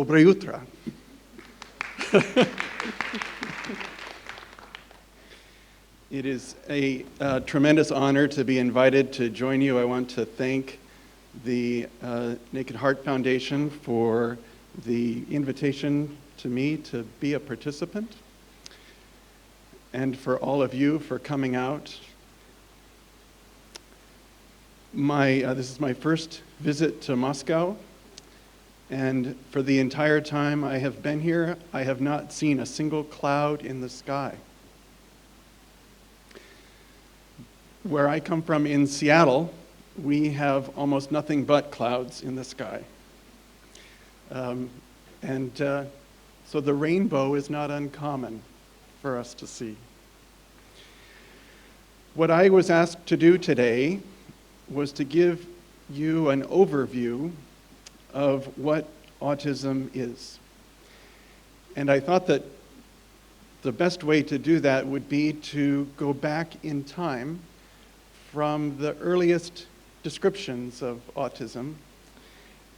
Dobre jutro. It is a tremendous honor to be invited to join you. I want to thank the Naked Heart Foundation for the invitation to me to be a participant, and for all of you for coming out. This is my first visit to Moscow, and for the entire time I have been here, I have not seen a single cloud in the sky. Where I come from in Seattle, we have almost nothing but clouds in the sky. So the rainbow is not uncommon for us to see. What I was asked to do today was to give you an overview of what autism is. And I thought that the best way to do that would be to go back in time from the earliest descriptions of autism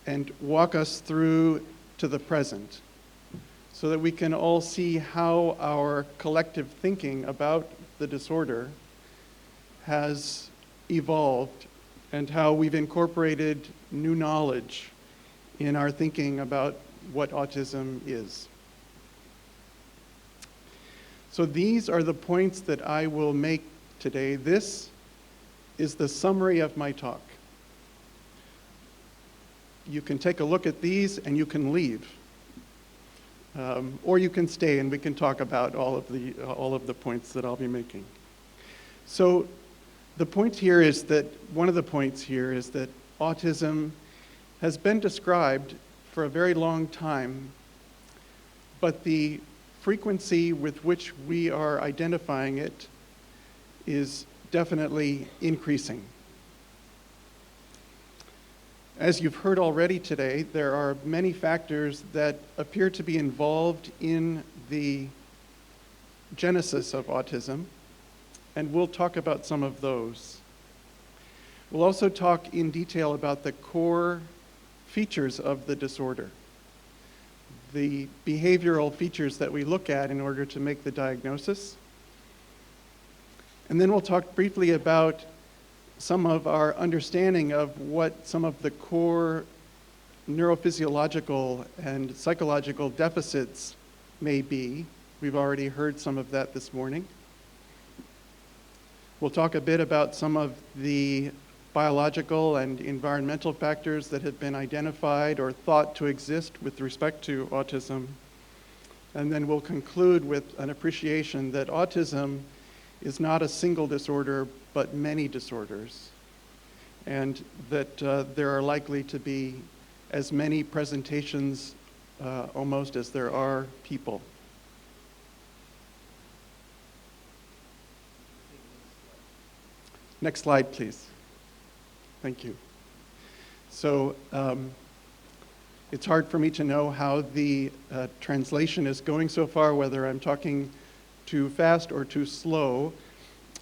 and walk us through to the present, so that we can all see how our collective thinking about the disorder has evolved and how we've incorporated new knowledge in our thinking about what autism is. So these are the points that I will make today. This is the summary of my talk. You can take a look at these and you can leave. Or you can stay and we can talk about all of the points that I'll be making. So the point here is that, one of the points here is that autism has been described for a very long time, but the frequency with which we are identifying it is definitely increasing. As you've heard already today, there are many factors that appear to be involved in the genesis of autism, and we'll talk about some of those. We'll also talk in detail about the core features of the disorder, the behavioral features that we look at in order to make the diagnosis. And then we'll talk briefly about some of our understanding of what some of the core neurophysiological and psychological deficits may be. We've already heard some of that this morning. We'll talk a bit about some of the biological and environmental factors that have been identified or thought to exist with respect to autism. And then we'll conclude with an appreciation that autism is not a single disorder, but many disorders, and that there are likely to be as many presentations almost as there are people. Next slide, please. Thank you. So it's hard for me to know how the translation is going so far, whether I'm talking too fast or too slow.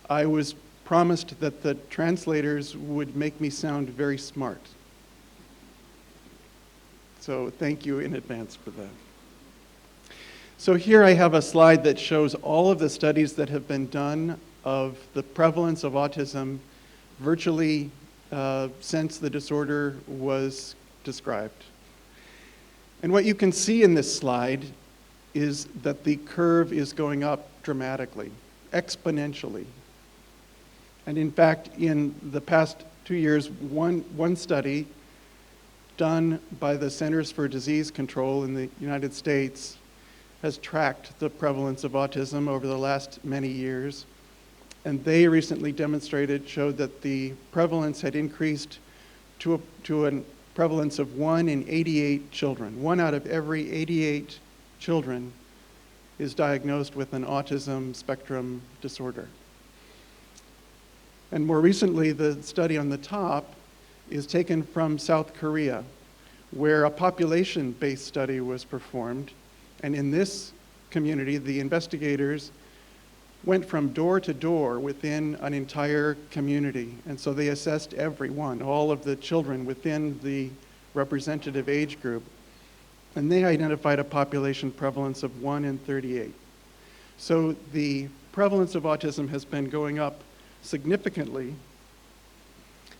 I was promised that the translators would make me sound very smart. So thank you in advance for that. So here I have a slide that shows all of the studies that have been done of the prevalence of autism virtually since the disorder was described. And what you can see in this slide is that the curve is going up dramatically, exponentially. And in fact, in the past 2 years, one study done by the Centers for Disease Control in the United States has tracked the prevalence of autism over the last many years. And they recently showed that the prevalence had increased to a prevalence of 1 in 88 children. 1 out of every 88 children is diagnosed with an autism spectrum disorder. And more recently, the study on the top is taken from South Korea, where a population-based study was performed. And in this community, the investigators went from door to door within an entire community. And so they assessed everyone, all of the children within the representative age group. and they identified a population prevalence of 1 in 38. So the prevalence of autism has been going up significantly.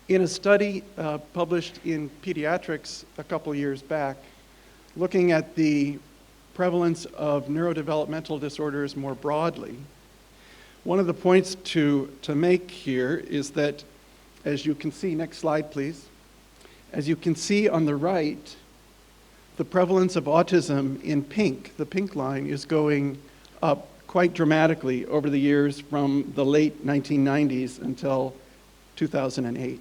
In a study published in Pediatrics a couple years back, looking at the prevalence of neurodevelopmental disorders more broadly, one of the points to make here is that, as you can see, next slide please, as you can see on the right, the prevalence of autism in pink, the pink line, is going up quite dramatically over the years from the late 1990s until 2008.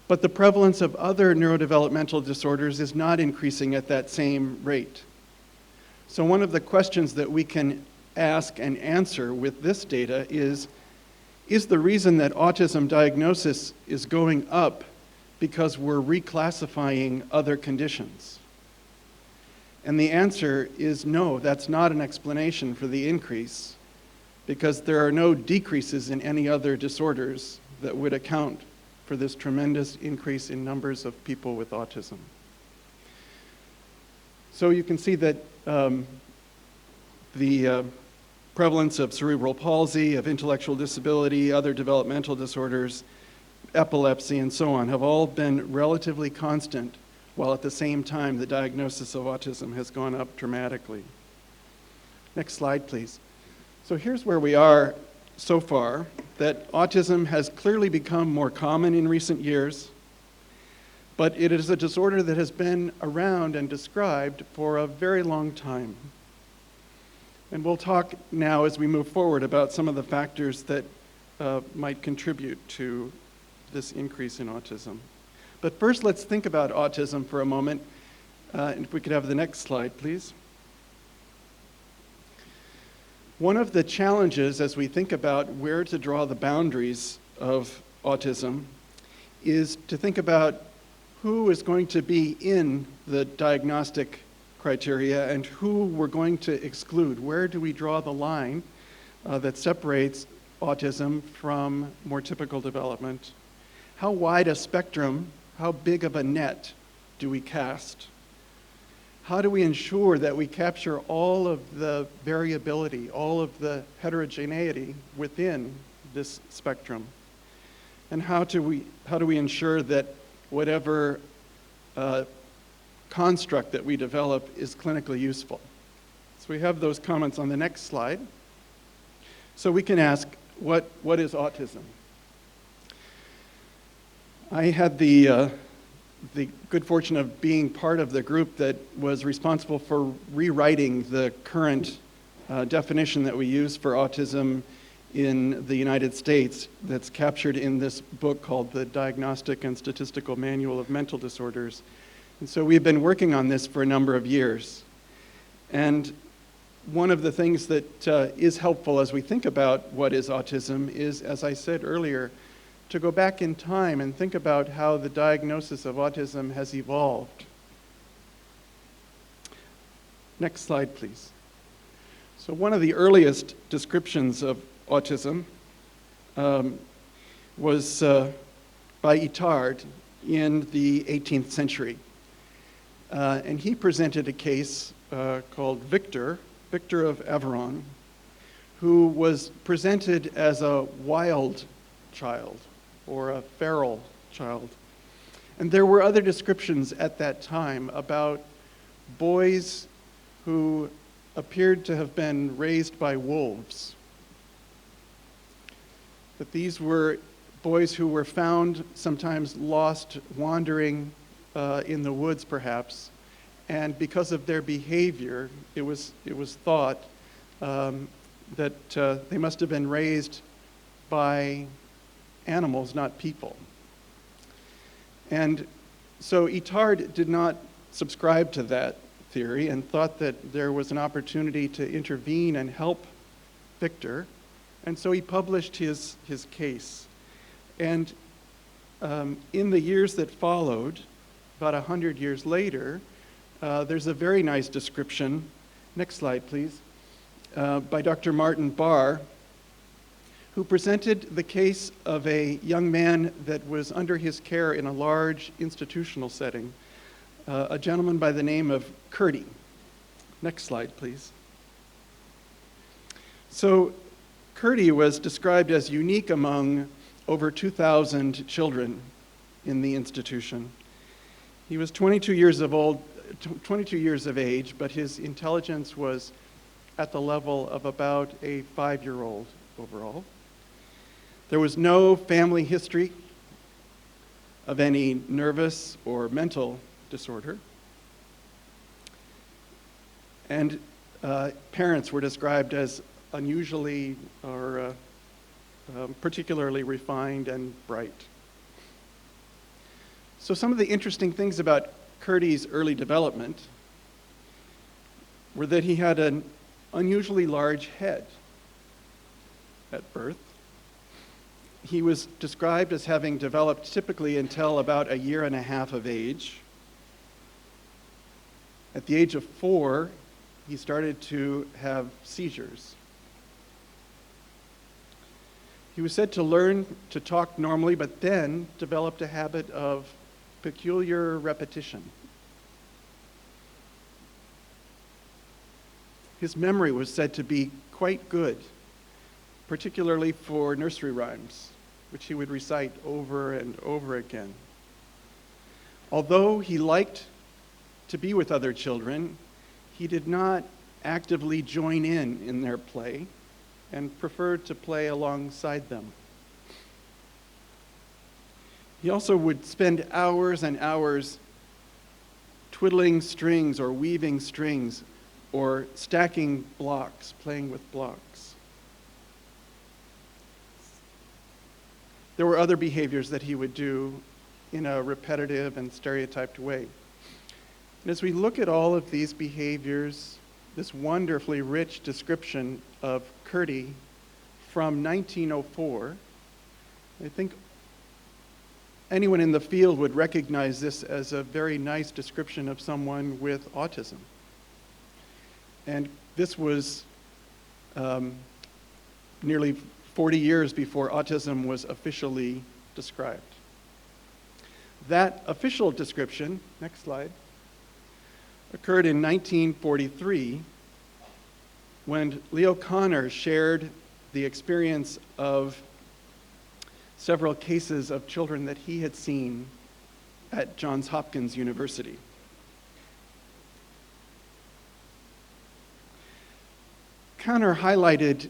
But the prevalence of other neurodevelopmental disorders is not increasing at that same rate. So one of the questions that we can ask and answer with this data is the reason that autism diagnosis is going up because we're reclassifying other conditions? And the answer is no, that's not an explanation for the increase, because there are no decreases in any other disorders that would account for this tremendous increase in numbers of people with autism. So you can see that the prevalence of cerebral palsy, of intellectual disability, other developmental disorders, epilepsy, and so on have all been relatively constant, while at the same time the diagnosis of autism has gone up dramatically. Next slide, please. So here's where we are so far, that autism has clearly become more common in recent years, but it is a disorder that has been around and described for a very long time. And we'll talk now as we move forward about some of the factors that might contribute to this increase in autism. But first, let's think about autism for a moment. And if we could have the next slide, please. One of the challenges as we think about where to draw the boundaries of autism is to think about who is going to be in the diagnostic criteria and who we're going to exclude. Where do we draw the line that separates autism from more typical development? How wide a spectrum, how big of a net do we cast? How do we ensure that we capture all of the variability, all of the heterogeneity within this spectrum? And how do we ensure that whatever construct that we develop is clinically useful? So we have those comments on the next slide. So we can ask, what is autism? I had the good fortune of being part of the group that was responsible for rewriting the current definition that we use for autism in the United States that's captured in this book called the Diagnostic and Statistical Manual of Mental Disorders. And so we've been working on this for a number of years. And one of the things that is helpful as we think about what is autism is, as I said earlier, to go back in time and think about how the diagnosis of autism has evolved. Next slide, please. So one of the earliest descriptions of autism was by Itard in the 18th century. And he presented a case called Victor of Aveyron, who was presented as a wild child or a feral child. And there were other descriptions at that time about boys who appeared to have been raised by wolves. That these were boys who were found sometimes lost, wandering in the woods perhaps, and because of their behavior, it was thought that they must have been raised by animals, not people. And so Itard did not subscribe to that theory and thought that there was an opportunity to intervene and help Victor. And so he published his case. And in the years that followed, about 100 years later, there's a very nice description, next slide please, by Dr. Martin Barr, who presented the case of a young man that was under his care in a large institutional setting a gentleman by the name of Curdy. Next slide, please. So Curdy was described as unique among over 2,000 children in the institution. He was 22 years of age, but his intelligence was at the level of about a 5-year-old overall. There was no family history of any nervous or mental disorder. And parents were described as unusually or particularly refined and bright. So some of the interesting things about Curdy's early development were that he had an unusually large head at birth. He was described as having developed typically until about 1.5 years of age. At the age of 4, he started to have seizures. He was said to learn to talk normally, but then developed a habit of peculiar repetition. His memory was said to be quite good, particularly for nursery rhymes, which he would recite over and over again. Although he liked to be with other children, he did not actively join in their play and preferred to play alongside them. He also would spend hours and hours twiddling strings or weaving strings or stacking blocks, playing with blocks. There were other behaviors that he would do in a repetitive and stereotyped way. And as we look at all of these behaviors, this wonderfully rich description of Curdy from 1904, I think anyone in the field would recognize this as a very nice description of someone with autism. And this was nearly 40 years before autism was officially described. That official description, next slide, occurred in 1943 when Leo Kanner shared the experience of several cases of children that he had seen at Johns Hopkins University. Kanner highlighted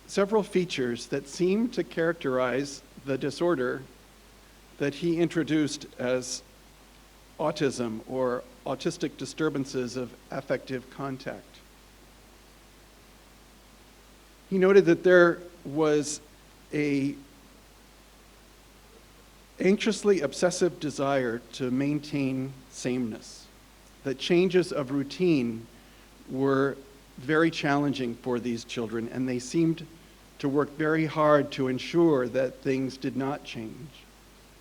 several features that seemed to characterize the disorder that he introduced as autism or autistic disturbances of affective contact. He noted that there was an anxiously obsessive desire to maintain sameness, that changes of routine were very challenging for these children, and they seemed to work very hard to ensure that things did not change,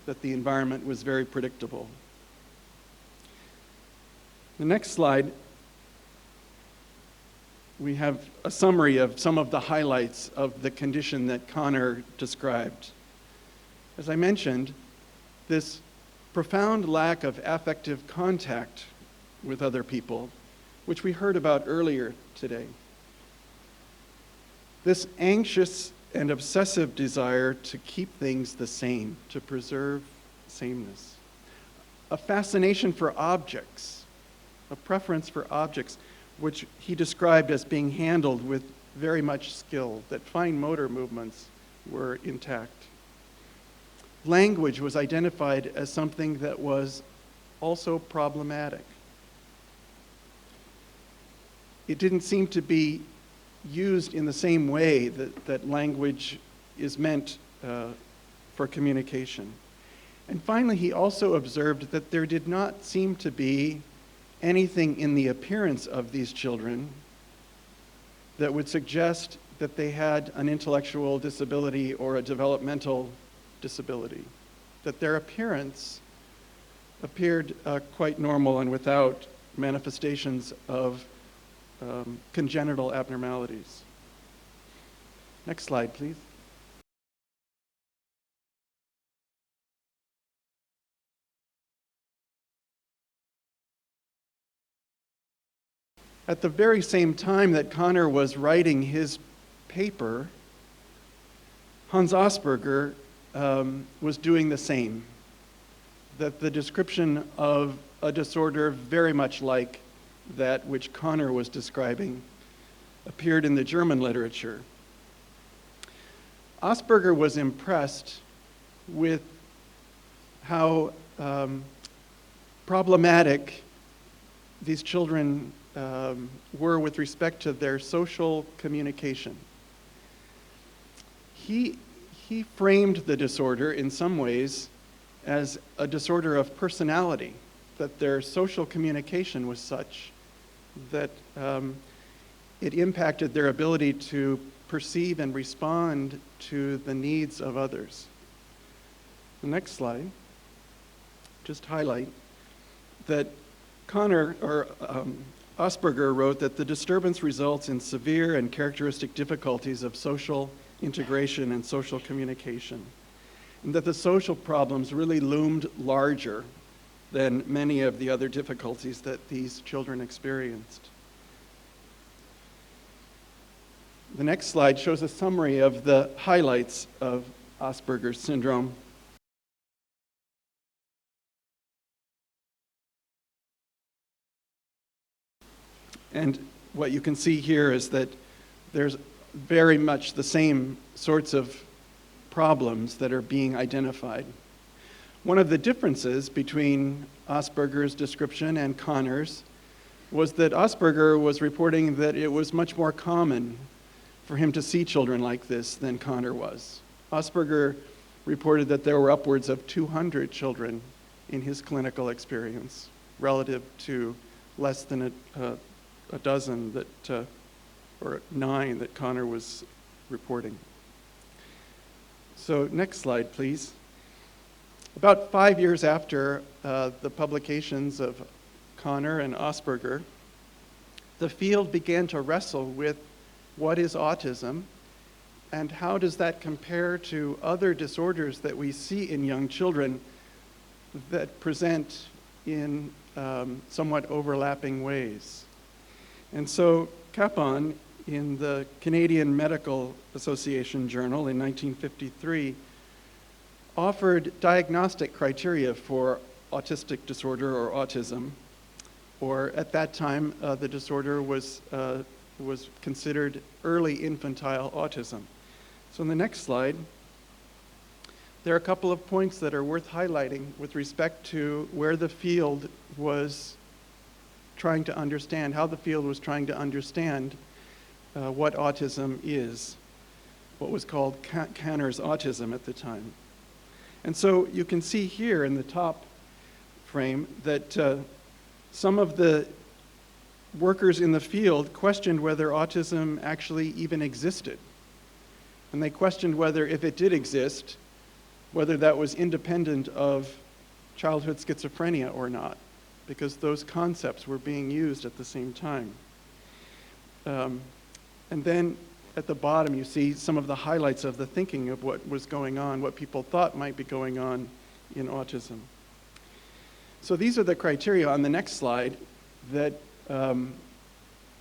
that the environment was very predictable. The next slide, we have a summary of some of the highlights of the condition that Kanner described. As I mentioned, this profound lack of affective contact with other people, which we heard about earlier today. This anxious and obsessive desire to keep things the same, to preserve sameness. A fascination for objects, a preference for objects, which he described as being handled with very much skill, that fine motor movements were intact. Language was identified as something that was also problematic. It didn't seem to be used in the same way that language is meant for communication. And finally, he also observed that there did not seem to be anything in the appearance of these children that would suggest that they had an intellectual disability or a developmental disability, that their appearance appeared quite normal and without manifestations of congenital abnormalities. Next slide, please. At the very same time that Connor was writing his paper, Hans Asperger was doing the same. That the description of a disorder very much like that which Connor was describing appeared in the German literature. Asperger was impressed with how problematic these children were with respect to their social communication. He framed the disorder in some ways as a disorder of personality, that their social communication was such that it impacted their ability to perceive and respond to the needs of others. The next slide, just highlight that Asperger wrote that the disturbance results in severe and characteristic difficulties of social integration and social communication, and that the social problems really loomed larger than many of the other difficulties that these children experienced. The next slide shows a summary of the highlights of Asperger's syndrome. And what you can see here is that there's very much the same sorts of problems that are being identified. One of the differences between Asperger's description and Connor's was that Asperger was reporting that it was much more common for him to see children like this than Connor was. Asperger reported that there were upwards of 200 children in his clinical experience, relative to less than a dozen or 9 that Connor was reporting. So next slide, please. About 5 years after the publications of Connor and Asperger, the field began to wrestle with what is autism and how does that compare to other disorders that we see in young children that present in somewhat overlapping ways. And so Capon, in the Canadian Medical Association Journal in 1953, offered diagnostic criteria for autistic disorder or autism, or at that time the disorder was considered early infantile autism. So in the next slide, there are a couple of points that are worth highlighting with respect to where the field was trying to understand, how the field was trying to understand what autism is, what was called Kanner's autism at the time. And so you can see here in the top frame that some of the workers in the field questioned whether autism actually even existed. And they questioned whether, if it did exist, whether that was independent of childhood schizophrenia or not, because those concepts were being used at the same time. And then at the bottom you see some of the highlights of the thinking of what was going on, what people thought might be going on in autism. So these are the criteria on the next slide that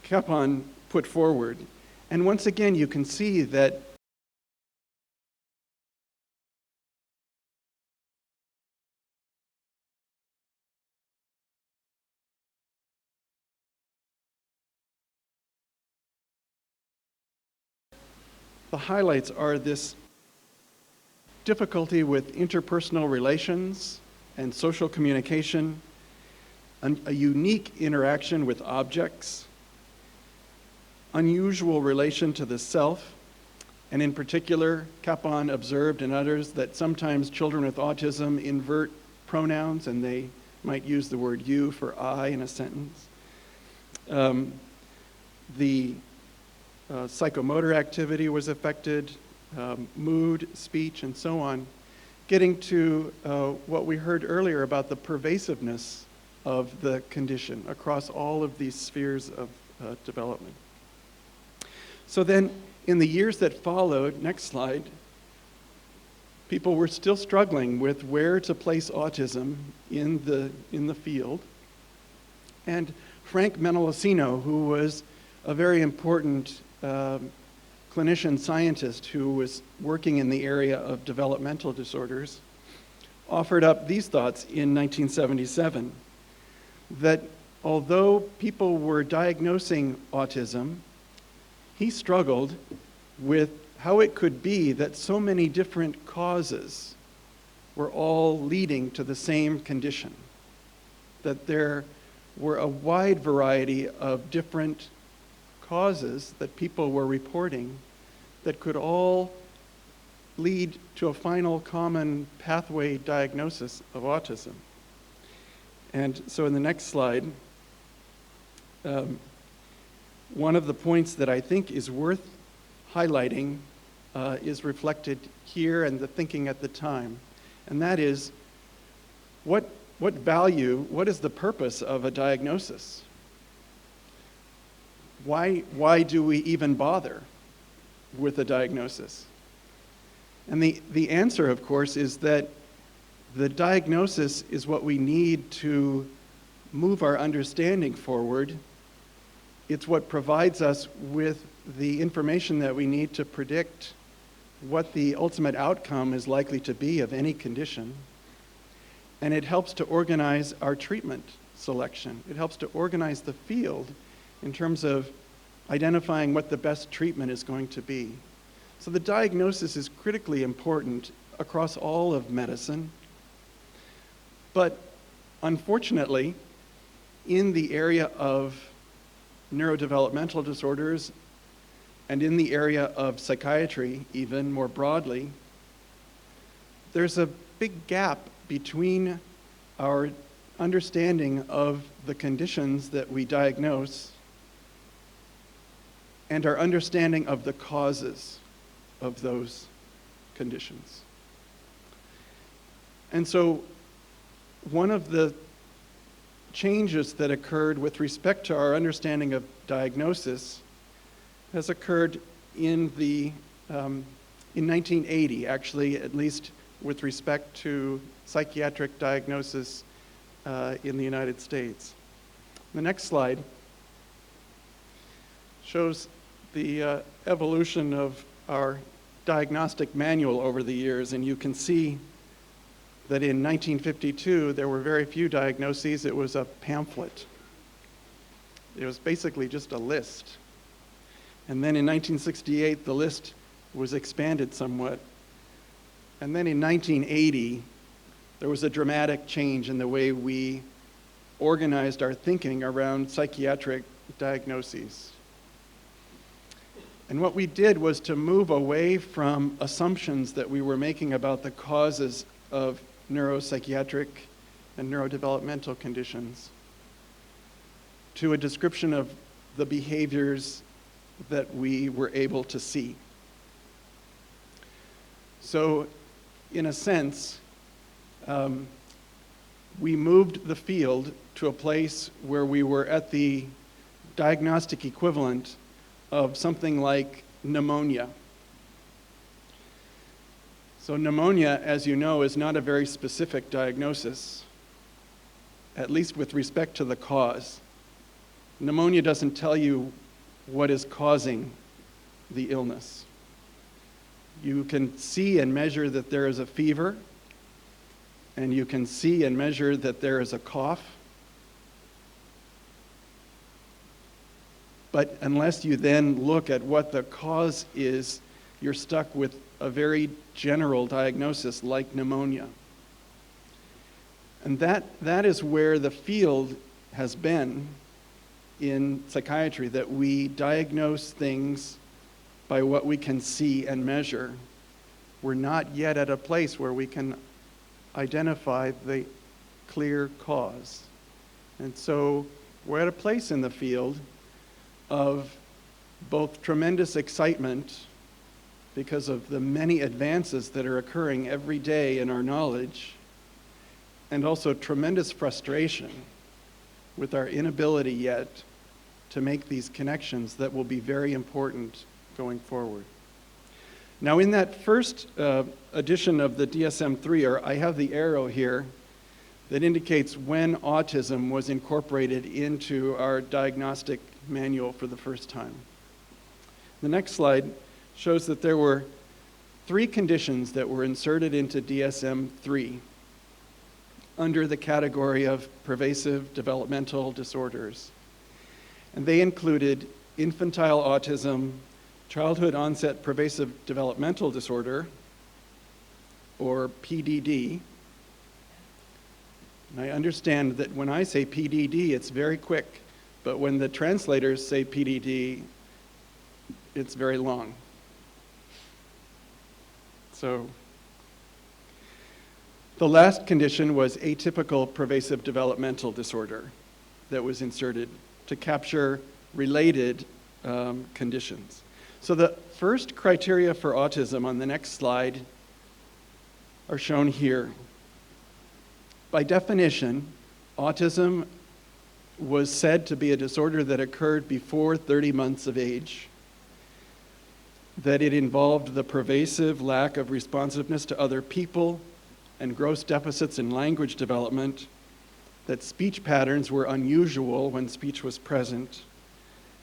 Capon put forward. And once again you can see that the highlights are this difficulty with interpersonal relations and social communication, a unique interaction with objects, unusual relation to the self, and in particular, Capon observed and others that sometimes children with autism invert pronouns and they might use the word you for I in a sentence. The psychomotor activity was affected, mood, speech, and so on, getting to what we heard earlier about the pervasiveness of the condition across all of these spheres of development. So then, in the years that followed, next slide, people were still struggling with where to place autism in the field. And Frank Menelocino, who was a very important clinician scientist who was working in the area of developmental disorders, offered up these thoughts in 1977, that although people were diagnosing autism, he struggled with how it could be that so many different causes were all leading to the same condition, that there were a wide variety of different causes that people were reporting that could all lead to a final common pathway diagnosis of autism. And so in the next slide, one of the points that I think is worth highlighting is reflected here and the thinking at the time. And that is, what is the purpose of a diagnosis? Why do we even bother with a diagnosis? And the answer, of course, is that the diagnosis is what we need to move our understanding forward. It's what provides us with the information that we need to predict what the ultimate outcome is likely to be of any condition. And it helps to organize our treatment selection. It helps to organize the field in terms of identifying what the best treatment is going to be. So the diagnosis is critically important across all of medicine. But unfortunately, in the area of neurodevelopmental disorders and in the area of psychiatry, even more broadly, there's a big gap between our understanding of the conditions that we diagnose and our understanding of the causes of those conditions. And so one of the changes that occurred with respect to our understanding of diagnosis has occurred in 1980, actually, at least with respect to psychiatric diagnosis in the United States. The next slide shows the evolution of our diagnostic manual over the years, and you can see that in 1952 there were very few diagnoses. It was a pamphlet. It was basically just a list. And then in 1968 the list was expanded somewhat. And then in 1980 there was a dramatic change in the way we organized our thinking around psychiatric diagnoses. And what we did was to move away from assumptions that we were making about the causes of neuropsychiatric and neurodevelopmental conditions to a description of the behaviors that we were able to see. So, in a sense, we moved the field to a place where we were at the diagnostic equivalent of something like pneumonia. So pneumonia, as you know, is not a very specific diagnosis, at least with respect to the cause. Pneumonia doesn't tell you what is causing the illness. You can see and measure that there is a fever, and you can see and measure that there is a cough. But unless you then look at what the cause is, you're stuck with a very general diagnosis like pneumonia. And that is where the field has been in psychiatry, that we diagnose things by what we can see and measure. We're not yet at a place where we can identify the clear cause. And so we're at a place in the field of both tremendous excitement because of the many advances that are occurring every day in our knowledge, and also tremendous frustration with our inability yet to make these connections that will be very important going forward. Now, in that first edition of the DSM-3, or I have the arrow here, that indicates when autism was incorporated into our diagnostic manual for the first time. The next slide shows that there were 3 conditions that were inserted into DSM-3 under the category of pervasive developmental disorders. And they included infantile autism, childhood onset pervasive developmental disorder, or PDD. And I understand that when I say PDD, it's very quick, but when the translators say PDD, it's very long. So the last condition was atypical pervasive developmental disorder that was inserted to capture related conditions. So the first criteria for autism on the next slide are shown here. By definition, autism was said to be a disorder that occurred before 30 months of age, that it involved the pervasive lack of responsiveness to other people and gross deficits in language development, that speech patterns were unusual when speech was present,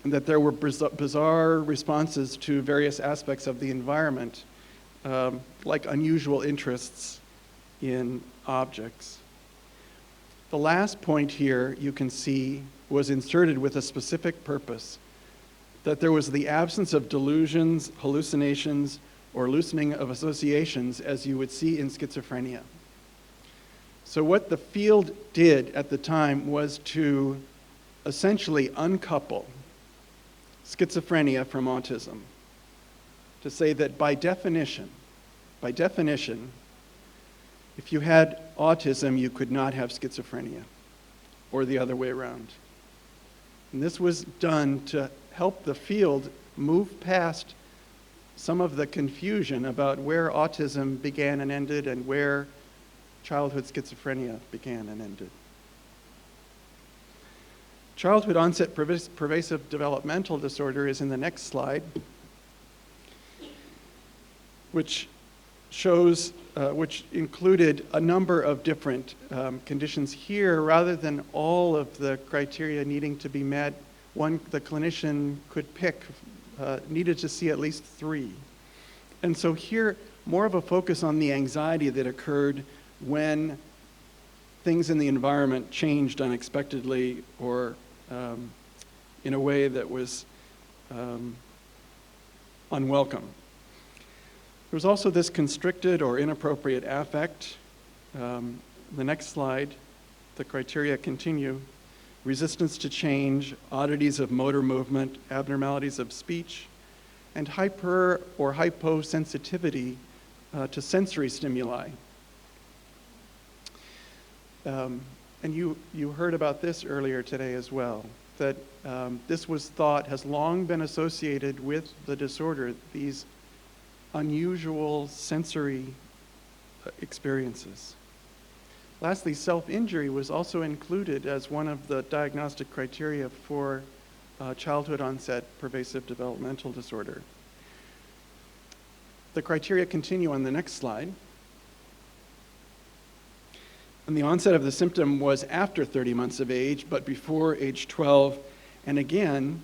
and that there were bizarre responses to various aspects of the environment, like unusual interests in objects. The last point here, you can see, was inserted with a specific purpose, that there was the absence of delusions, hallucinations, or loosening of associations, as you would see in schizophrenia. So what the field did at the time was to essentially uncouple schizophrenia from autism, to say that by definition, if you had autism, you could not have schizophrenia, or the other way around. And this was done to help the field move past some of the confusion about where autism began and ended and where childhood schizophrenia began and ended. Childhood onset pervasive developmental disorder is in the next slide, which included a number of different conditions here. Rather than all of the criteria needing to be met, the clinician could pick, needed to see at least 3. And so here, more of a focus on the anxiety that occurred when things in the environment changed unexpectedly or in a way that was unwelcome. There was also this constricted or inappropriate affect. The next slide, the criteria continue. Resistance to change, oddities of motor movement, abnormalities of speech, and hyper or hyposensitivity to sensory stimuli. And you heard about this earlier today as well, that this was thought, has long been associated with the disorder, these unusual sensory experiences. Lastly, self-injury was also included as one of the diagnostic criteria for childhood onset pervasive developmental disorder. The criteria continue on the next slide. And the onset of the symptom was after 30 months of age, but before age 12. And again,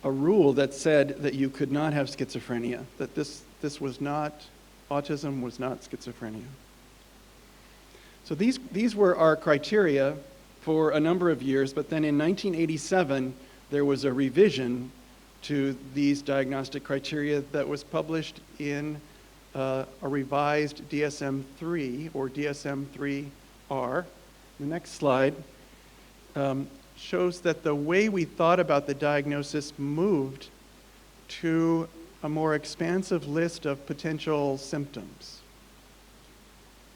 a rule that said that you could not have schizophrenia, that this was not, autism was not schizophrenia. So these were our criteria for a number of years, but then in 1987, there was a revision to these diagnostic criteria that was published in a revised DSM-3 or DSM-3R. The next slide shows that the way we thought about the diagnosis moved to a more expansive list of potential symptoms.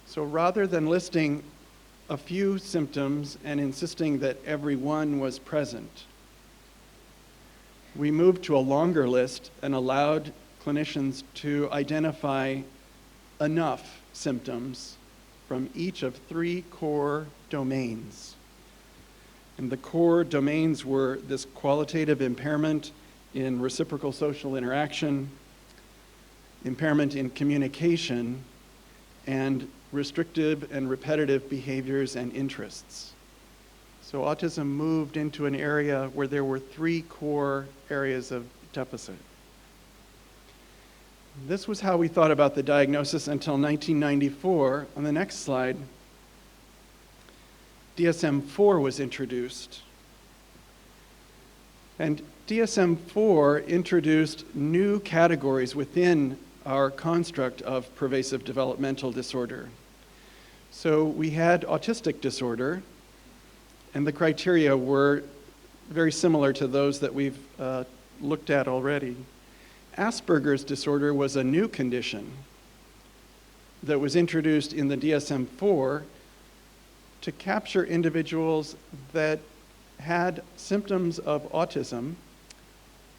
So rather than listing a few symptoms and insisting that every one was present, we moved to a longer list and allowed clinicians to identify enough symptoms from each of 3 core domains. And the core domains were this qualitative impairment in reciprocal social interaction, impairment in communication, and restrictive and repetitive behaviors and interests. So autism moved into an area where there were 3 core areas of deficit. This was how we thought about the diagnosis until 1994. On the next slide, DSM-4 was introduced. And DSM-4 introduced new categories within our construct of pervasive developmental disorder. So we had autistic disorder, and the criteria were very similar to those that we've looked at already. Asperger's disorder was a new condition that was introduced in the DSM-4 to capture individuals that had symptoms of autism,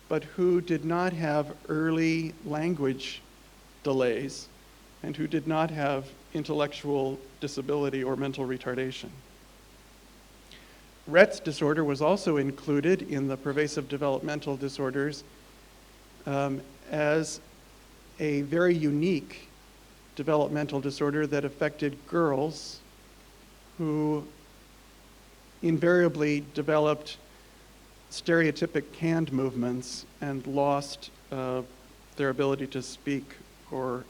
but who did not have early language delays and who did not have intellectual disability or mental retardation. Rhett's disorder was also included in the pervasive developmental disorders as a very unique developmental disorder that affected girls who invariably developed stereotypic hand movements and lost their ability to speak or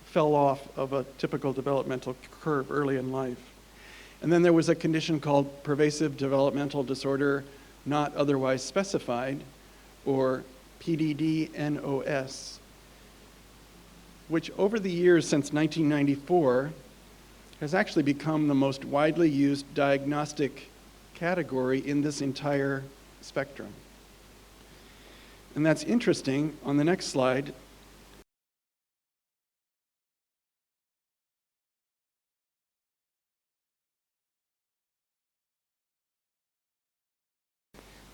fell off of a typical developmental curve early in life. And then there was a condition called pervasive developmental disorder not otherwise specified, or PDD-NOS, which over the years since 1994 has actually become the most widely used diagnostic category in this entire spectrum. And that's interesting. On the next slide,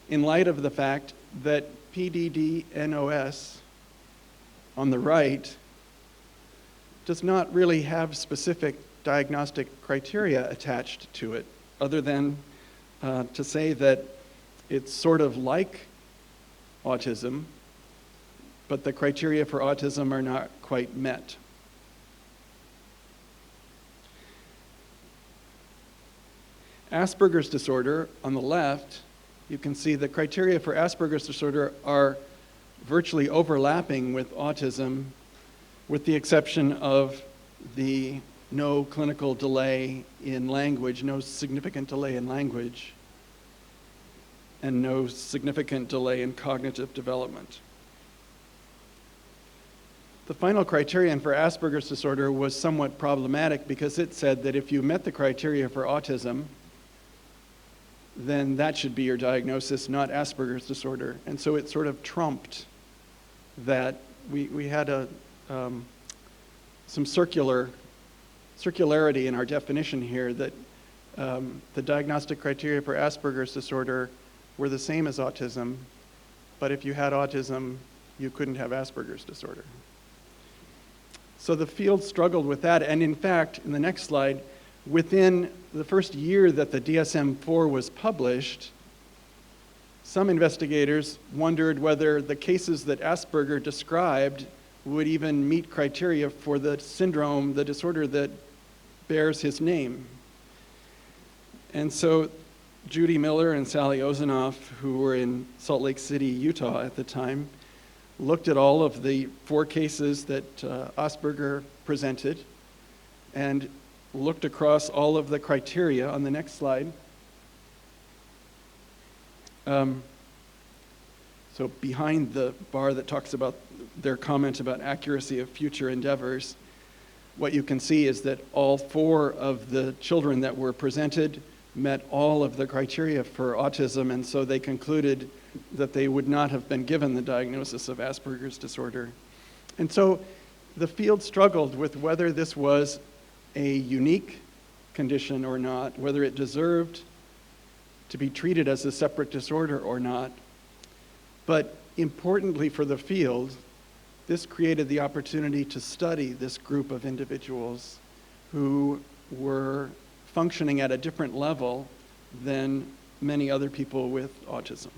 in light of the fact that PDD-NOS on the right does not really have specific diagnostic criteria attached to it, other than to say that it's sort of like autism, but the criteria for autism are not quite met. Asperger's disorder, on the left, you can see the criteria for Asperger's disorder are virtually overlapping with autism, with the exception of the no clinical delay in language, no significant delay in language, and no significant delay in cognitive development. The final criterion for Asperger's disorder was somewhat problematic because it said that if you met the criteria for autism, then that should be your diagnosis, not Asperger's disorder. And so it sort of trumped that. We had some circularity in our definition here, that the diagnostic criteria for Asperger's disorder were the same as autism, but if you had autism, you couldn't have Asperger's disorder. So the field struggled with that, and in fact, in the next slide, within the first year that the DSM-4 was published, some investigators wondered whether the cases that Asperger described would even meet criteria for the syndrome, the disorder that bears his name. And so Judy Miller and Sally Ozanoff, who were in Salt Lake City, Utah at the time, looked at all of the 4 cases that Asperger presented and looked across all of the criteria on the next slide. So behind the bar that talks about their comment about accuracy of future endeavors, what you can see is that all 4 of the children that were presented met all of the criteria for autism, and so they concluded that they would not have been given the diagnosis of Asperger's disorder. And so the field struggled with whether this was a unique condition or not, whether it deserved to be treated as a separate disorder or not. But importantly for the field, this created the opportunity to study this group of individuals who were functioning at a different level than many other people with autism.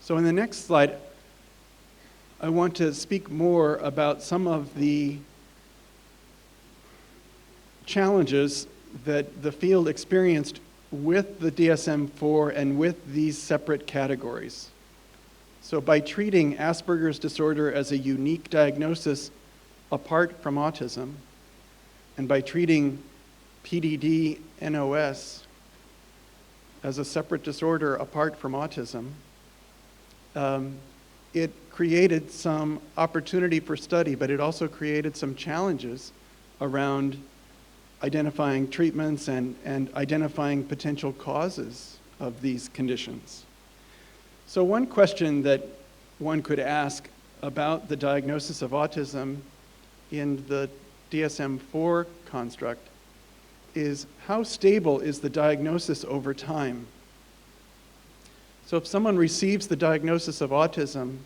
So in the next slide, I want to speak more about some of the challenges that the field experienced with the DSM-4 and with these separate categories. So by treating Asperger's disorder as a unique diagnosis apart from autism, and by treating PDD-NOS as a separate disorder apart from autism, it created some opportunity for study, but it also created some challenges around identifying treatments and identifying potential causes of these conditions. So one question that one could ask about the diagnosis of autism in the DSM-4 construct is, how stable is the diagnosis over time? So if someone receives the diagnosis of autism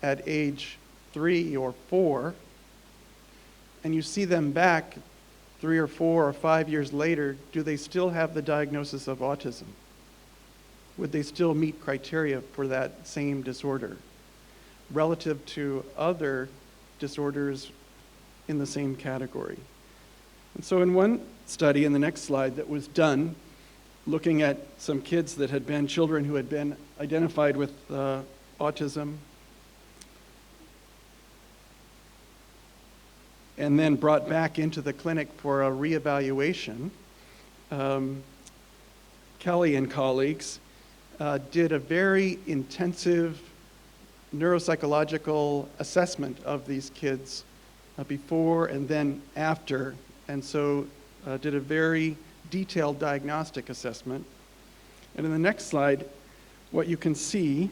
at age 3 or 4, and you see them back 3 or 4 or 5 years later, do they still have the diagnosis of autism? Would they still meet criteria for that same disorder relative to other disorders in the same category? And so in one study, in the next slide, that was done looking at some kids that had been children who had been identified with autism and then brought back into the clinic for a reevaluation, Kelly and colleagues did a very intensive neuropsychological assessment of these kids before and then after, and so did a very detailed diagnostic assessment. And in the next slide, what you can see,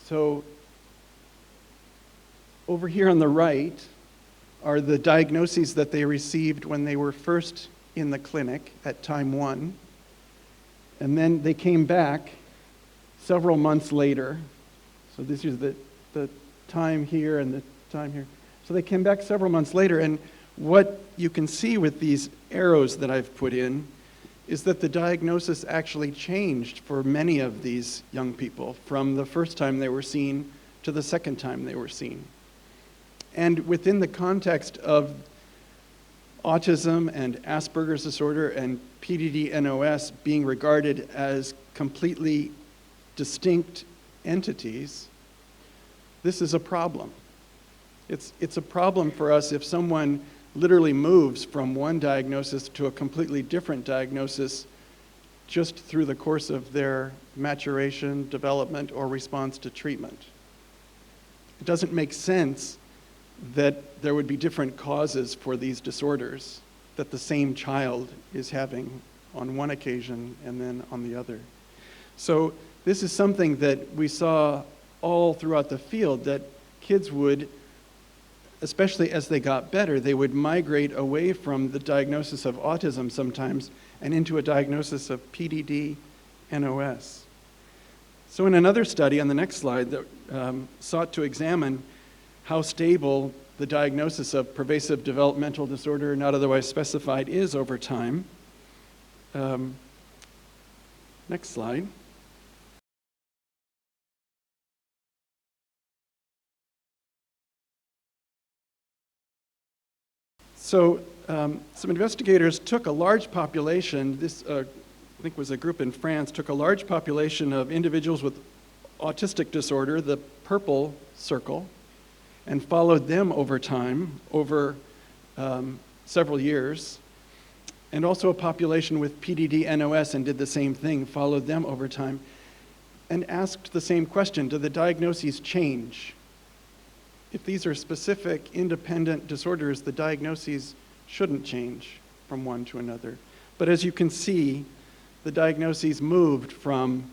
so over here on the right are the diagnoses that they received when they were first in the clinic at time 1. And then they came back several months later. So this is the time here and the time here. So they came back several months later, and what you can see with these arrows that I've put in is that the diagnosis actually changed for many of these young people from the first time they were seen to the second time they were seen. And within the context of autism and Asperger's disorder and PDD-NOS being regarded as completely distinct entities, this is a problem. It's a problem for us if someone literally moves from one diagnosis to a completely different diagnosis just through the course of their maturation, development, or response to treatment. It doesn't make sense that there would be different causes for these disorders that the same child is having on one occasion and then on the other. So this is something that we saw all throughout the field, that kids would, especially as they got better, they would migrate away from the diagnosis of autism sometimes and into a diagnosis of PDD-NOS. So in another study on the next slide that sought to examine how stable the diagnosis of pervasive developmental disorder not otherwise specified is over time. Next slide. So some investigators took a large population, this I think was a group in France, took a large population of individuals with autistic disorder, the purple circle, and followed them over time, over several years, and also a population with PDD-NOS and did the same thing, followed them over time, and asked the same question: do the diagnoses change? If these are specific, independent disorders, the diagnoses shouldn't change from one to another. But as you can see, the diagnoses moved from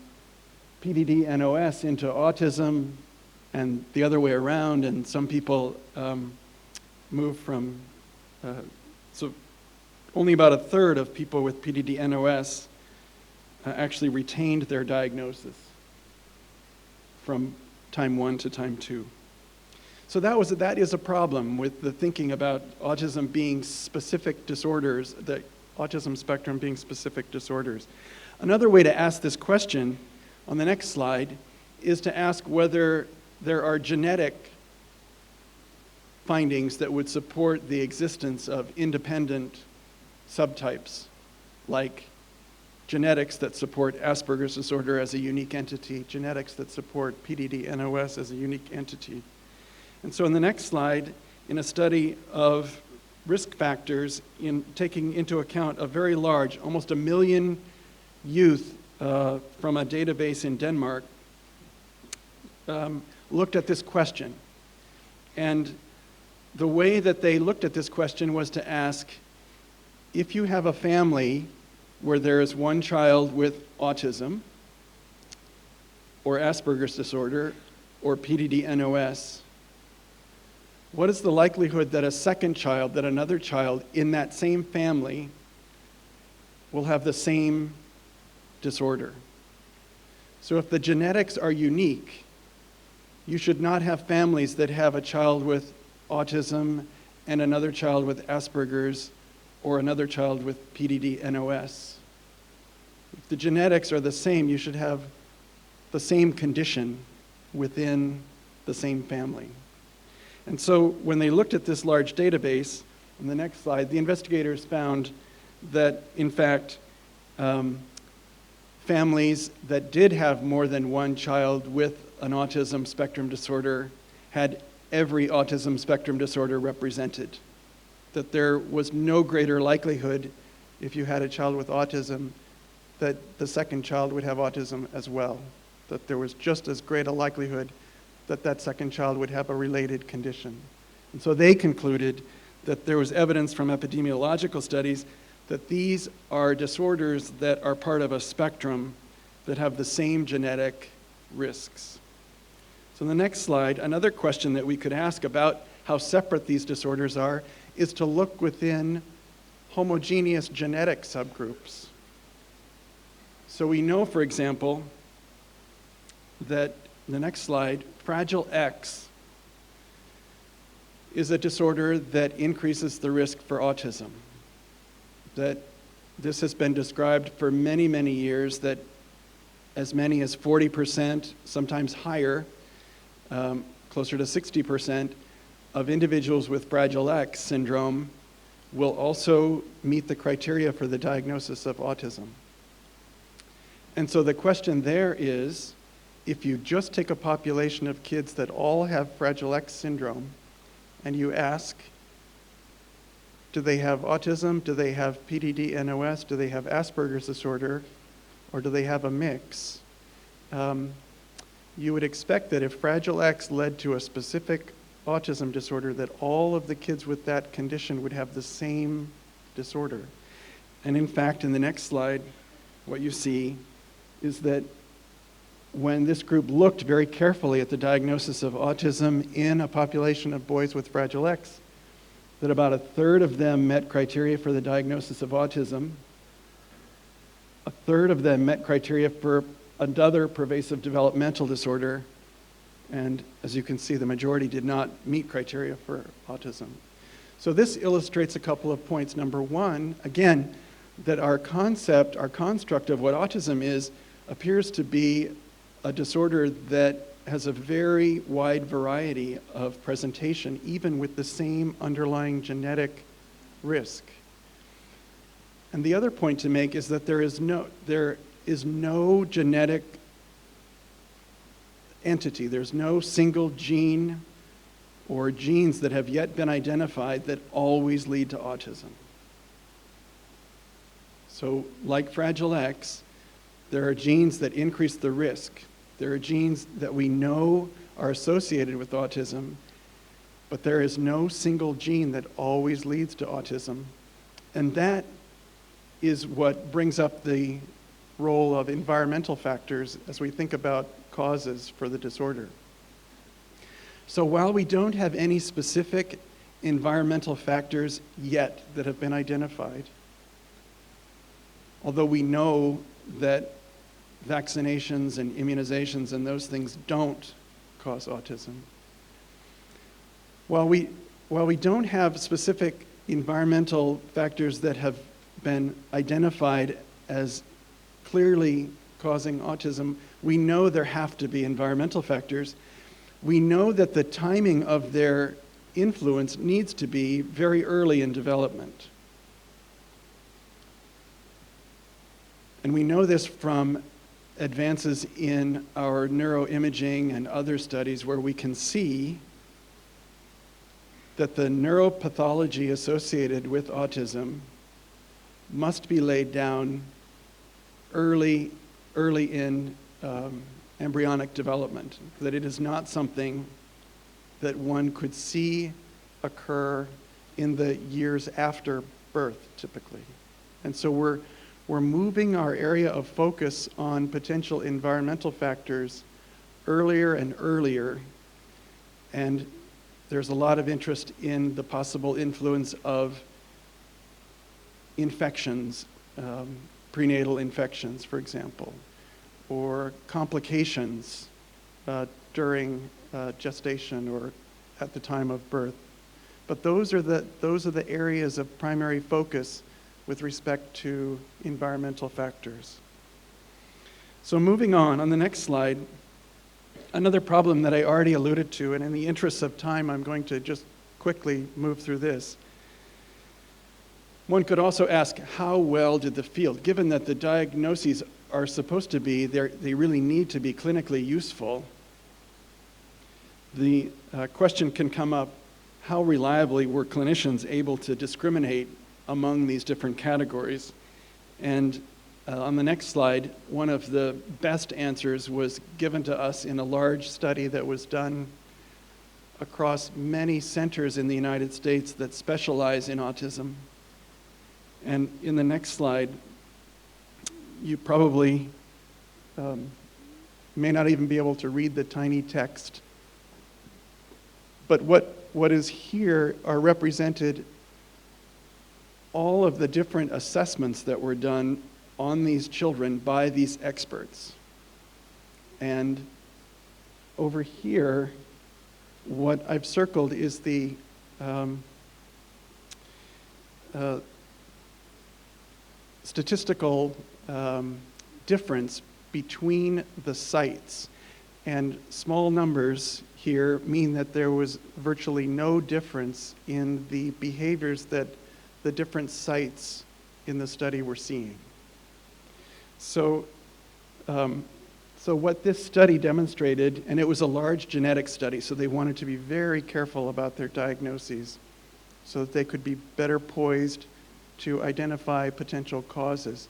PDD-NOS into autism and the other way around, and some people moved from, so only about a third of people with PDD-NOS actually retained their diagnosis from time 1 to time 2. So that is a problem with the thinking about autism being specific disorders, the autism spectrum being specific disorders. Another way to ask this question on the next slide is to ask whether there are genetic findings that would support the existence of independent subtypes, like genetics that support Asperger's disorder as a unique entity, genetics that support PDD-NOS as a unique entity. And so in the next slide, in a study of risk factors, in taking into account a very large, almost 1 million youth from a database in Denmark, looked at this question. And the way that they looked at this question was to ask, if you have a family where there is one child with autism, or Asperger's disorder, or PDD-NOS, what is the likelihood that a second child, that another child in that same family will have the same disorder? So if the genetics are unique, you should not have families that have a child with autism and another child with Asperger's or another child with PDD-NOS. If the genetics are the same, you should have the same condition within the same family. And so when they looked at this large database, on the next slide, the investigators found that, in fact, families that did have more than one child with an autism spectrum disorder had every autism spectrum disorder represented. That there was no greater likelihood, if you had a child with autism, that the second child would have autism as well. That there was just as great a likelihood that that second child would have a related condition. And so they concluded that there was evidence from epidemiological studies that these are disorders that are part of a spectrum that have the same genetic risks. So in the next slide, another question that we could ask about how separate these disorders are is to look within homogeneous genetic subgroups. So we know, for example, that, in the next slide, Fragile X is a disorder that increases the risk for autism. That this has been described for many, many years, that as many as 40%, sometimes higher, closer to 60%, of individuals with Fragile X syndrome will also meet the criteria for the diagnosis of autism. And so the question there is, if you just take a population of kids that all have Fragile X syndrome and you ask, do they have autism, do they have PDD-NOS, do they have Asperger's disorder, or do they have a mix? You would expect that if Fragile X led to a specific autism disorder, that all of the kids with that condition would have the same disorder. And in fact, in the next slide, what you see is that when this group looked very carefully at the diagnosis of autism in a population of boys with Fragile X, that about 1/3 of them met criteria for the diagnosis of autism, 1/3 of them met criteria for another pervasive developmental disorder, and as you can see, the majority did not meet criteria for autism. So this illustrates a couple of points. Number one, again, that our concept, our construct of what autism is, appears to be a disorder that has a very wide variety of presentation, even with the same underlying genetic risk. And the other point to make is that there is no genetic entity, there's no single gene or genes that have yet been identified that always lead to autism. So like Fragile X, there are genes that increase the risk. There are genes that we know are associated with autism, but there is no single gene that always leads to autism. And that is what brings up the role of environmental factors as we think about causes for the disorder. So while we don't have any specific environmental factors yet that have been identified, although we know that vaccinations and immunizations and those things don't cause autism, while we don't have specific environmental factors that have been identified as clearly causing autism, we know there have to be environmental factors. We know that the timing of their influence needs to be very early in development. And we know this from advances in our neuroimaging and other studies where we can see that the neuropathology associated with autism must be laid down early in embryonic development, that it is not something that one could see occur in the years after birth, typically. And so we're moving our area of focus on potential environmental factors earlier and earlier, and there's a lot of interest in the possible influence of infections, prenatal infections, for example, or complications during gestation or at the time of birth. But those are the areas of primary focus with respect to environmental factors. So moving on the next slide, another problem that I already alluded to, and in the interest of time, I'm going to just quickly move through this. One could also ask, how well did the field, given that the diagnoses are supposed to be, they really need to be clinically useful, the question can come up, how reliably were clinicians able to discriminate among these different categories? And on the next slide, one of the best answers was given to us in a large study that was done across many centers in the United States that specialize in autism. And in the next slide, you probably may not even be able to read the tiny text. But what is here are represented all of the different assessments that were done on these children by these experts. And over here, what I've circled is the statistical difference between the sites. And small numbers here mean that there was virtually no difference in the behaviors that the different sites in the study were seeing. So what this study demonstrated, and it was a large genetic study, so they wanted to be very careful about their diagnoses so that they could be better poised to identify potential causes.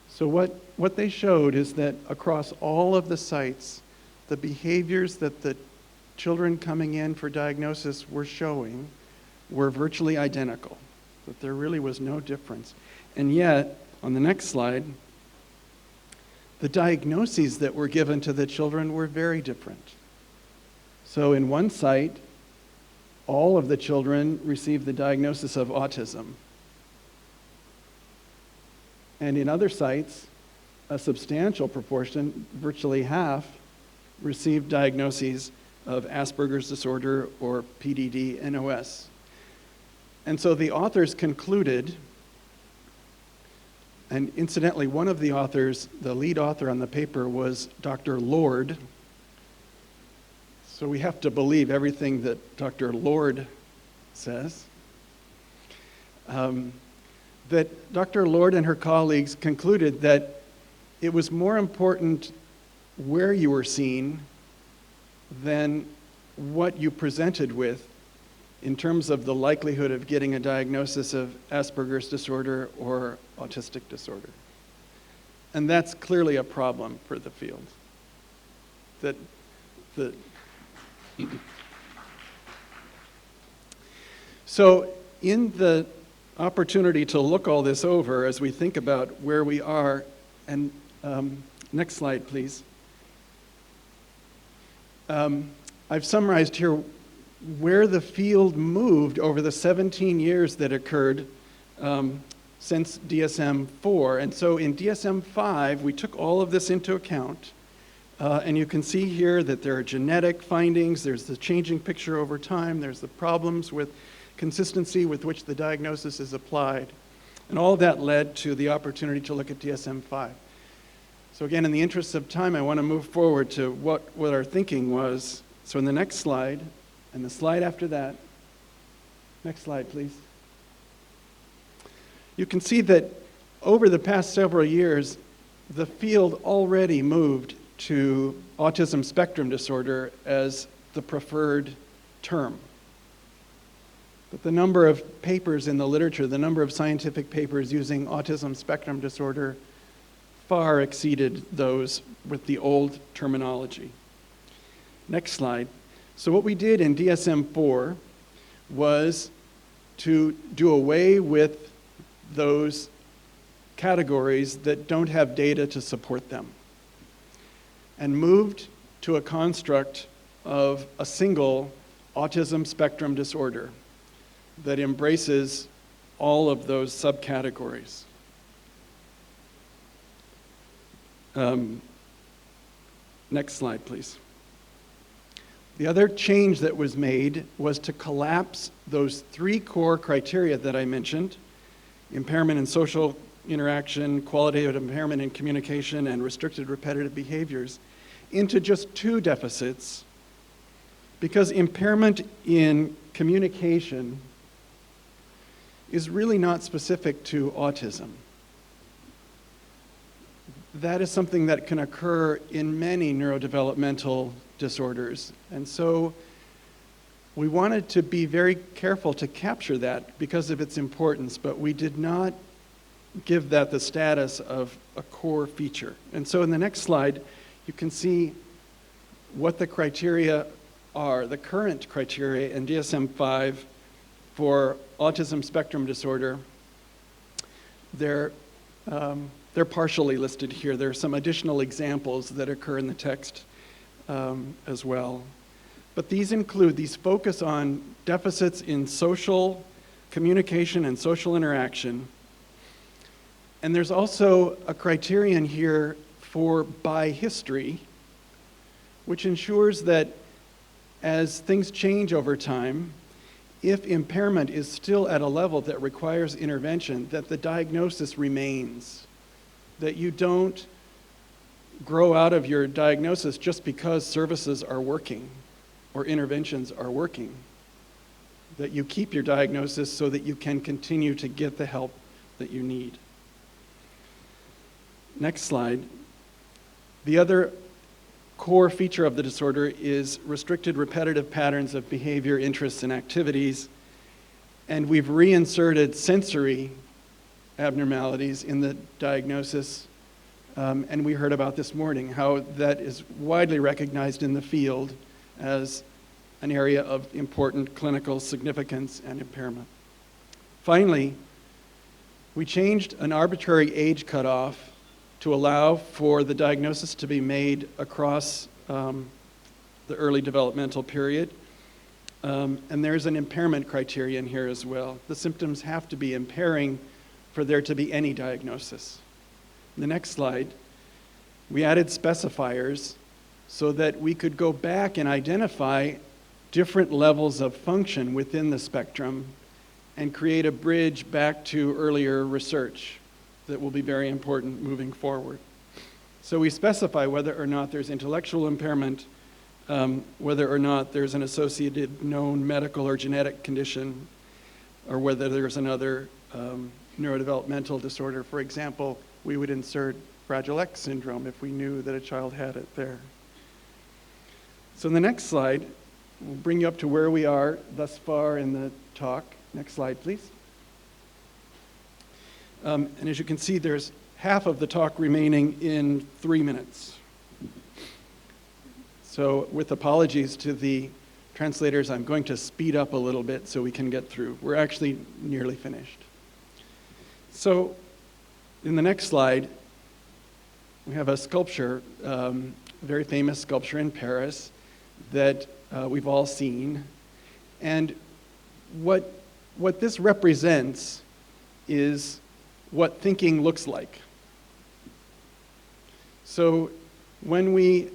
So what they showed is that across all of the sites, the behaviors that the children coming in for diagnosis were showing were virtually identical, that there really was no difference. And yet, on the next slide, the diagnoses that were given to the children were very different. So in one site, all of the children received the diagnosis of autism. And in other sites, a substantial proportion, virtually half, received diagnoses of Asperger's disorder or PDD-NOS. And so the authors concluded, and incidentally, one of the authors, the lead author on the paper, was Dr. Lord. So we have to believe everything that Dr. Lord says. That Dr. Lord and her colleagues concluded that it was more important where you were seen than what you presented with in terms of the likelihood of getting a diagnosis of Asperger's disorder or autistic disorder. And that's clearly a problem for the field. So in the opportunity to look all this over as we think about where we are, and next slide, please. I've summarized here where the field moved over the 17 years that occurred since DSM-4. And so in DSM-5, we took all of this into account. And you can see here that there are genetic findings, there's the changing picture over time, there's the problems with consistency with which the diagnosis is applied. And all of that led to the opportunity to look at DSM-5. So again, in the interest of time, I want to move forward to what our thinking was. So in the next slide, and the slide after that, next slide, please. You can see that over the past several years, the field already moved to autism spectrum disorder as the preferred term. But the number of papers in the literature, the number of scientific papers using autism spectrum disorder far exceeded those with the old terminology. Next slide. So what we did in DSM-4 was to do away with those categories that don't have data to support them and moved to a construct of a single autism spectrum disorder that embraces all of those subcategories. Next slide, please. The other change that was made was to collapse those three core criteria that I mentioned: impairment in social interaction, qualitative impairment in communication, and restricted repetitive behaviors, into just two deficits, because impairment in communication is really not specific to autism. That is something that can occur in many neurodevelopmental disorders. And so we wanted to be very careful to capture that because of its importance, but we did not give that the status of a core feature. And so in the next slide, you can see what the criteria are, the current criteria in DSM-5 for autism spectrum disorder. They're partially listed here. There are some additional examples that occur in the text as well. But these focus on deficits in social communication and social interaction. And there's also a criterion here for by history, which ensures that as things change over time, if impairment is still at a level that requires intervention, that the diagnosis remains, that you don't grow out of your diagnosis just because services are working or interventions are working, that you keep your diagnosis so that you can continue to get the help that you need. Next slide. The other core feature of the disorder is restricted repetitive patterns of behavior, interests, and activities. And we've reinserted sensory abnormalities in the diagnosis. And we heard about this morning how that is widely recognized in the field as an area of important clinical significance and impairment. Finally, we changed an arbitrary age cutoff to allow for the diagnosis to be made across the early developmental period. And there's an impairment criterion here as well. The symptoms have to be impairing for there to be any diagnosis. In the next slide, we added specifiers so that we could go back and identify different levels of function within the spectrum and create a bridge back to earlier research that will be very important moving forward. So we specify whether or not there's intellectual impairment, whether or not there's an associated known medical or genetic condition, or whether there's another neurodevelopmental disorder. For example, we would insert Fragile X syndrome if we knew that a child had it there. So in the next slide, we'll bring you up to where we are thus far in the talk. Next slide, please. And as you can see, there's half of the talk remaining in 3 minutes. So with apologies to the translators, I'm going to speed up a little bit so we can get through. We're actually nearly finished. So in the next slide, we have a sculpture, a very famous sculpture in Paris that we've all seen. And what this represents is what thinking looks like. So when we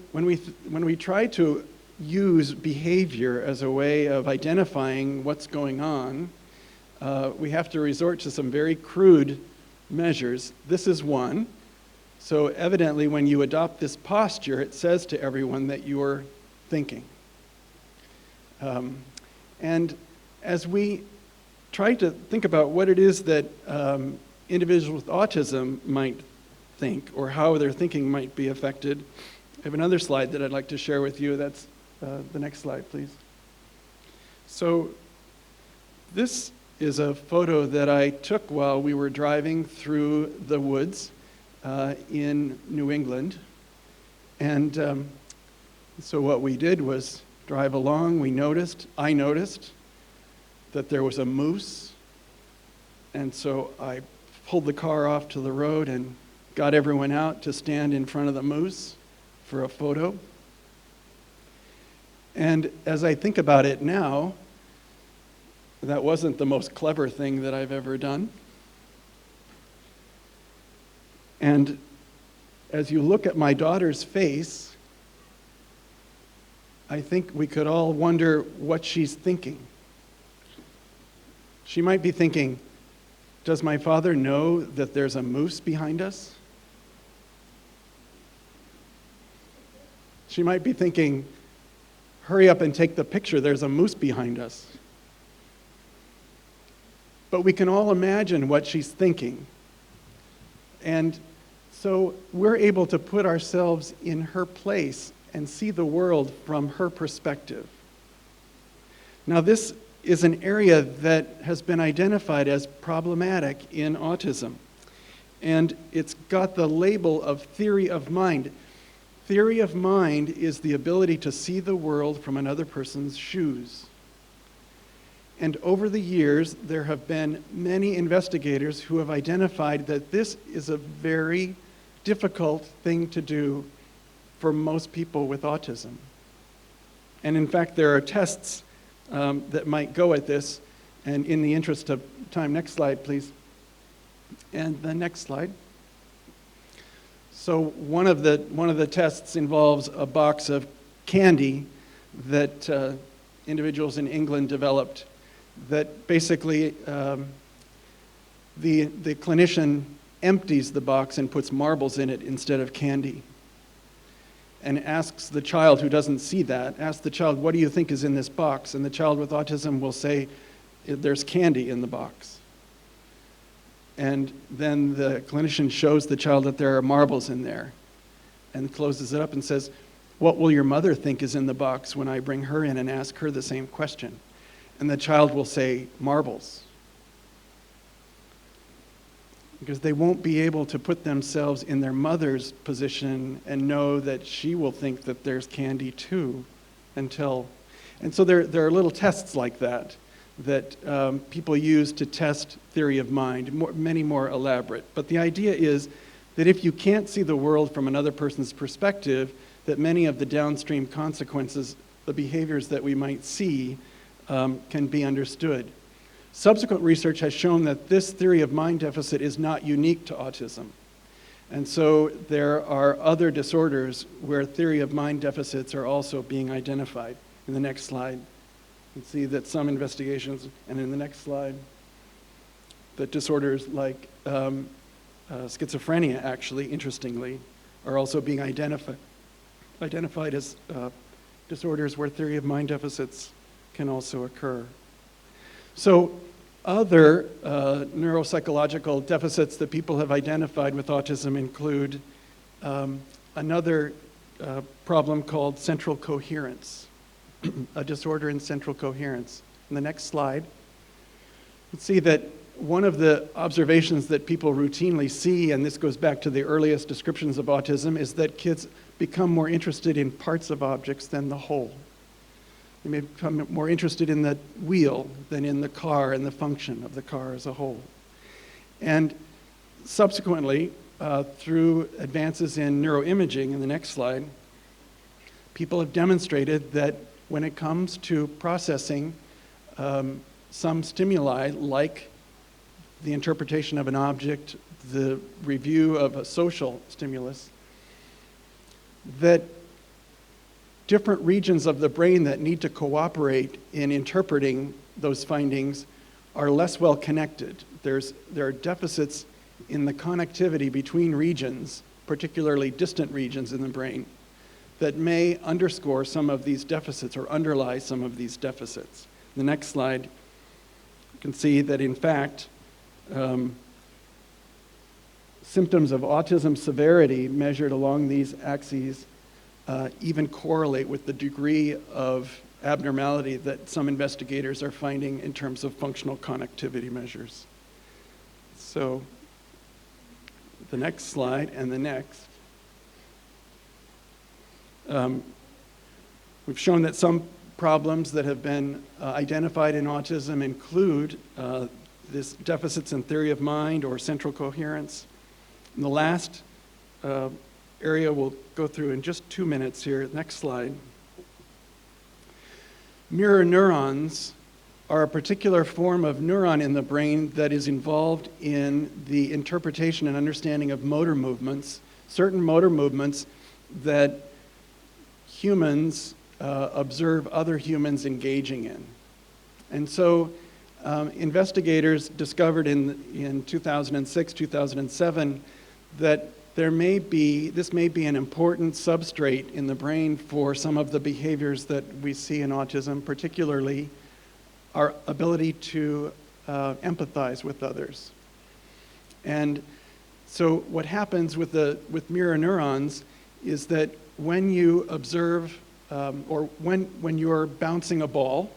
try to use behavior as a way of identifying what's going on, we have to resort to some very crude measures. This is one. So evidently, when you adopt this posture, it says to everyone that you are thinking. And as we try to think about what it is that individuals with autism might think, or how their thinking might be affected, I have another slide that I'd like to share with you. That's the next slide, please. So this is a photo that I took while we were driving through the woods in New England. And so what we did was drive along. I noticed that there was a moose. And so I pulled the car off to the road and got everyone out to stand in front of the moose for a photo. And as I think about it now, that wasn't the most clever thing that I've ever done. And as you look at my daughter's face, I think we could all wonder what she's thinking. She might be thinking, does my father know that there's a moose behind us? She might be thinking, hurry up and take the picture, there's a moose behind us. But we can all imagine what she's thinking. And so we're able to put ourselves in her place and see the world from her perspective. Now, this is an area that has been identified as problematic in autism. And it's got the label of theory of mind. Theory of mind is the ability to see the world from another person's shoes. And over the years, there have been many investigators who have identified that this is a very difficult thing to do for most people with autism. And in fact, there are tests that might go at this. And in the interest of time, next slide, please. And the next slide. So one of the tests involves a box of candy that individuals in England developed that basically the clinician empties the box and puts marbles in it instead of candy. And asks the child who doesn't see that, asks the child, what do you think is in this box? And the child with autism will say, there's candy in the box. And then the clinician shows the child that there are marbles in there and closes it up and says, what will your mother think is in the box when I bring her in and ask her the same question? And the child will say, marbles. Because they won't be able to put themselves in their mother's position and know that she will think that there's candy too and so there are little tests like that people use to test theory of mind, many more elaborate. But the idea is that if you can't see the world from another person's perspective, that many of the downstream consequences, the behaviors that we might see, can be understood. Subsequent research has shown that this theory of mind deficit is not unique to autism. And so there are other disorders where theory of mind deficits are also being identified. In the next slide, you can see that some investigations, and in the next slide, that disorders like schizophrenia, actually, interestingly, are also being identified as disorders where theory of mind deficits can also occur. So other neuropsychological deficits that people have identified with autism include another problem called central coherence, a disorder in central coherence. In the next slide, let's see that one of the observations that people routinely see, and this goes back to the earliest descriptions of autism, is that kids become more interested in parts of objects than the whole. They may become more interested in the wheel than in the car and the function of the car as a whole. And subsequently, through advances in neuroimaging, in the next slide, people have demonstrated that when it comes to processing some stimuli, like the interpretation of an object, the review of a social stimulus, that different regions of the brain that need to cooperate in interpreting those findings are less well connected. There are deficits in the connectivity between regions particularly distant regions in the brain, that may underscore some of these deficits or underlie some of these deficits. The next slide, you can see that in fact, symptoms of autism severity measured along these axes even correlate with the degree of abnormality that some investigators are finding in terms of functional connectivity measures. So the next slide and the next. We've shown that some problems that have been identified in autism include this deficits in theory of mind or central coherence. And the last area we'll go through in just 2 minutes here. Next slide. Mirror neurons are a particular form of neuron in the brain that is involved in the interpretation and understanding of motor movements, certain motor movements that humans observe other humans engaging in. And so investigators discovered in 2006, 2007, that this may be an important substrate in the brain for some of the behaviors that we see in autism, particularly our ability to empathize with others. And so what happens with mirror neurons is that when you observe, or when you're bouncing a ball,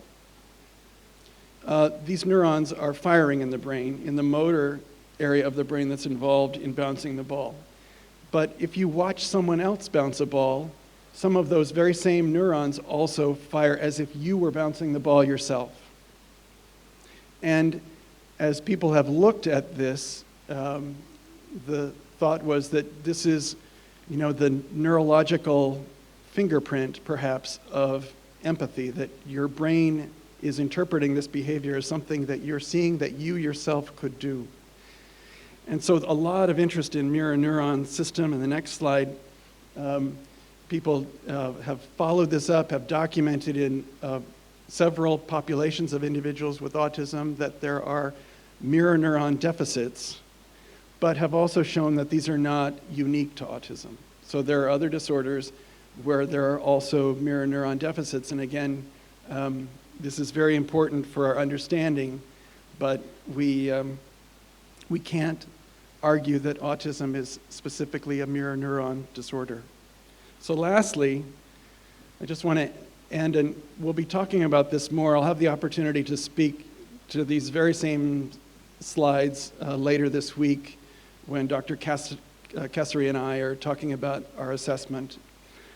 these neurons are firing in the brain, in the motor area of the brain that's involved in bouncing the ball. But if you watch someone else bounce a ball, some of those very same neurons also fire as if you were bouncing the ball yourself. And as people have looked at this, the thought was that this is, the neurological fingerprint, perhaps, of empathy, that your brain is interpreting this behavior as something that you're seeing that you yourself could do. And so a lot of interest in mirror neuron system. In the next slide, people have followed this up, have documented in several populations of individuals with autism that there are mirror neuron deficits, but have also shown that these are not unique to autism. So there are other disorders where there are also mirror neuron deficits. And again, this is very important for our understanding, but we can't argue that autism is specifically a mirror neuron disorder. So lastly, I just want to end, and we'll be talking about this more. I'll have the opportunity to speak to these very same slides later this week when Dr. Kessery and I are talking about our assessment.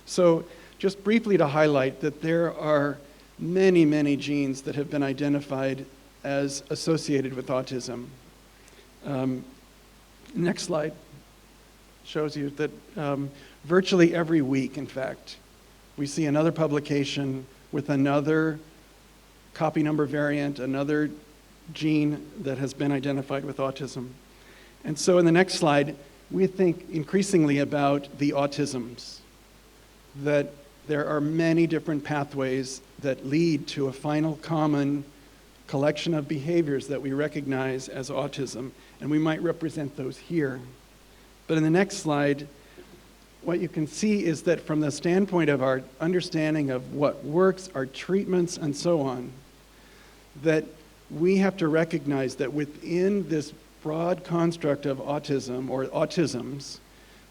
So just briefly to highlight that there are many, many genes that have been identified as associated with autism. Next slide shows you that virtually every week, in fact, we see another publication with another copy number variant, another gene that has been identified with autism. And so in the next slide, we think increasingly about the autisms, that there are many different pathways that lead to a final common collection of behaviors that we recognize as autism, and we might represent those here. But in the next slide, what you can see is that from the standpoint of our understanding of what works, our treatments, and so on, that we have to recognize that within this broad construct of autism or autisms,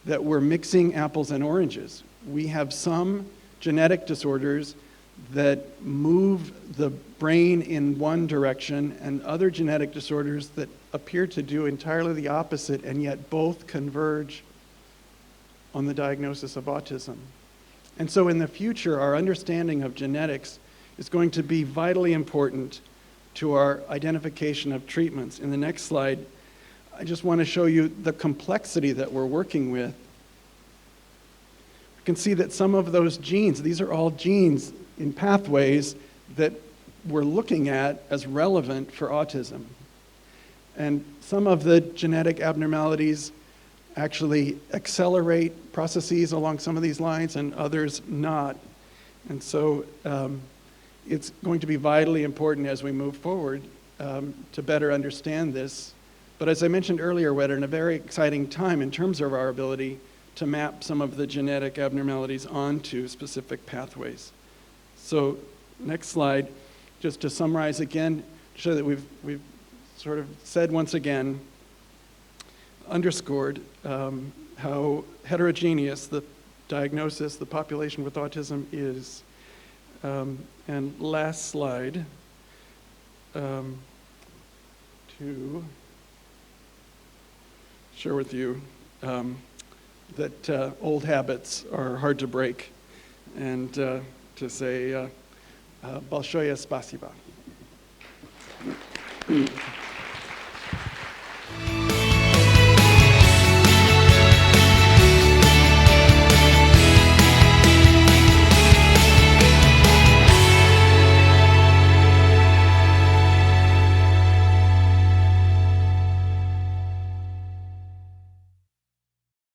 that we're mixing apples and oranges. We have some genetic disorders that move the brain in one direction and other genetic disorders that appear to do entirely the opposite, and yet both converge on the diagnosis of autism. And so in the future, our understanding of genetics is going to be vitally important to our identification of treatments. In the next slide, I just want to show you the complexity that we're working with. You can see that some of those genes, these are all genes in pathways that we're looking at as relevant for autism. And some of the genetic abnormalities actually accelerate processes along some of these lines and others not. And so it's going to be vitally important as we move forward to better understand this. But as I mentioned earlier, we're at a very exciting time in terms of our ability to map some of the genetic abnormalities onto specific pathways. So next slide, just to summarize again, to show that we've sort of said once again, underscored how heterogeneous the diagnosis, the population with autism is. And last slide, to share with you that old habits are hard to break, and to say, большое спасибо.